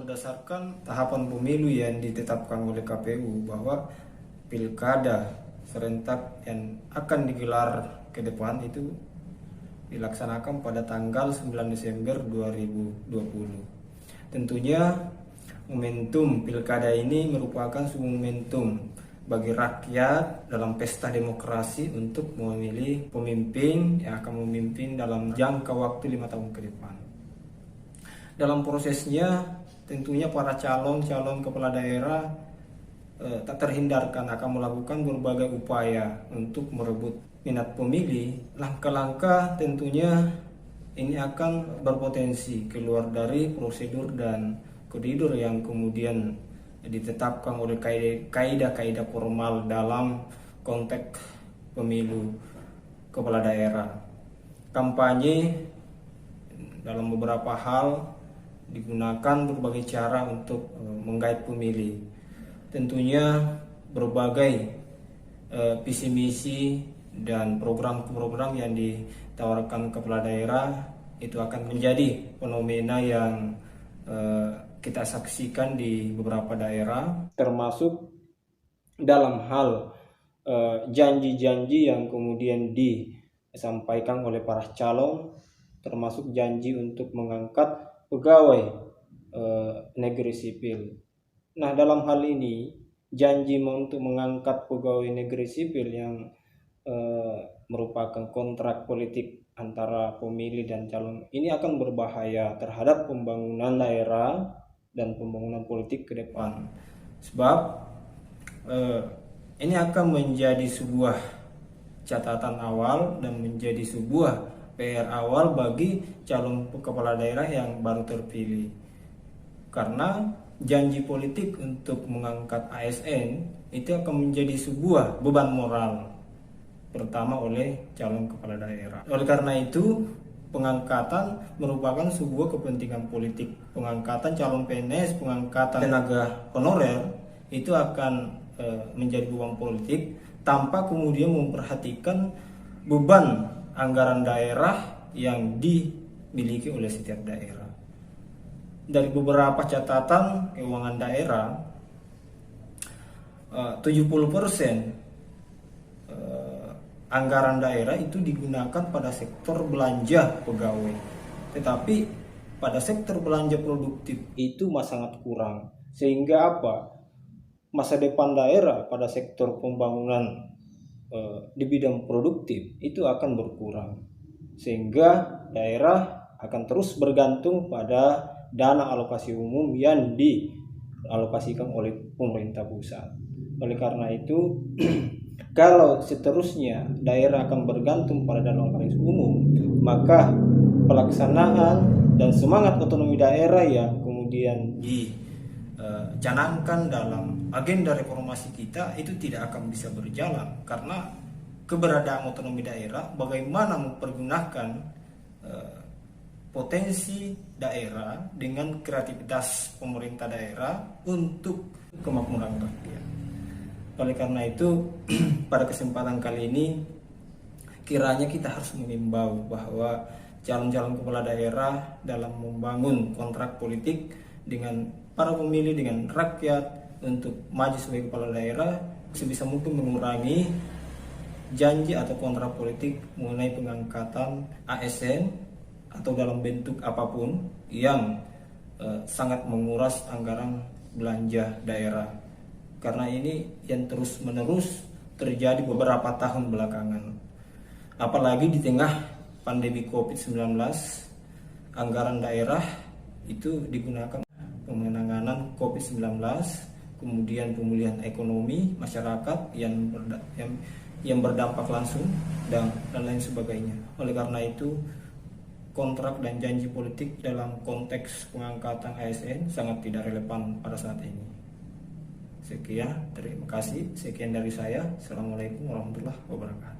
berdasarkan tahapan pemilu yang ditetapkan oleh KPU bahwa pilkada serentak yang akan digelar ke depan itu dilaksanakan pada tanggal 9 Desember 2020. Tentunya momentum pilkada ini merupakan sebuah momentum bagi rakyat dalam pesta demokrasi untuk memilih pemimpin yang akan memimpin dalam jangka waktu 5 tahun ke depan. Dalam prosesnya tentunya para calon kepala daerah tak terhindarkan akan melakukan berbagai upaya untuk merebut minat pemilih. Langkah-langkah tentunya ini akan berpotensi keluar dari prosedur dan koridor yang kemudian ditetapkan oleh kaidah-kaidah formal dalam konteks pemilu kepala daerah. Kampanye dalam beberapa hal digunakan berbagai cara untuk menggait pemilih. Tentunya berbagai visi misi dan program-program yang ditawarkan kepala daerah itu akan menjadi fenomena yang kita saksikan di beberapa daerah, termasuk dalam hal janji-janji yang kemudian disampaikan oleh para calon, termasuk janji untuk mengangkat pegawai negeri sipil. Nah, dalam hal ini janji untuk mengangkat pegawai negeri sipil yang merupakan kontrak politik antara pemilih dan calon ini akan berbahaya terhadap pembangunan daerah dan pembangunan politik ke depan. Sebab ini akan menjadi sebuah catatan awal dan menjadi sebuah PR awal bagi calon kepala daerah yang baru terpilih. Karena janji politik untuk mengangkat ASN itu akan menjadi sebuah beban moral pertama oleh calon kepala daerah. Oleh karena itu, pengangkatan merupakan sebuah kepentingan politik. Pengangkatan calon PNS, pengangkatan tenaga honorer itu akan menjadi beban politik tanpa kemudian memperhatikan beban anggaran daerah yang dimiliki oleh setiap daerah. Dari beberapa catatan keuangan daerah, 70% anggaran daerah itu digunakan pada sektor belanja pegawai. Tetapi pada sektor belanja produktif itu sangat kurang. Sehingga apa? Masa depan daerah pada sektor pembangunan di bidang produktif itu akan berkurang, sehingga daerah akan terus bergantung pada dana alokasi umum yang dialokasikan oleh pemerintah pusat. Oleh karena itu kalau seterusnya daerah akan bergantung pada dana alokasi umum, maka pelaksanaan dan semangat otonomi daerah yang kemudian dicanangkan dalam agenda reformasi kita itu tidak akan bisa berjalan, karena keberadaan otonomi daerah bagaimana mempergunakan potensi daerah dengan kreativitas pemerintah daerah untuk kemakmuran rakyat. Oleh karena itu pada kesempatan kali ini kiranya kita harus mengimbau bahwa calon-calon kepala daerah dalam membangun kontrak politik dengan para pemilih, dengan rakyat untuk maju sebagai kepala daerah, sebisa mungkin mengurangi janji atau kontrak politik mengenai pengangkatan ASN atau dalam bentuk apapun yang sangat menguras anggaran belanja daerah. Karena ini yang terus-menerus terjadi beberapa tahun belakangan. Apalagi di tengah pandemi COVID-19, anggaran daerah itu digunakan penanganan COVID-19, kemudian pemulihan ekonomi masyarakat yang berdampak langsung dan lain sebagainya. Oleh karena itu, kontrak dan janji politik dalam konteks pengangkatan ASN sangat tidak relevan pada saat ini. Sekian, terima kasih. Sekian dari saya. Assalamualaikum warahmatullahi wabarakatuh.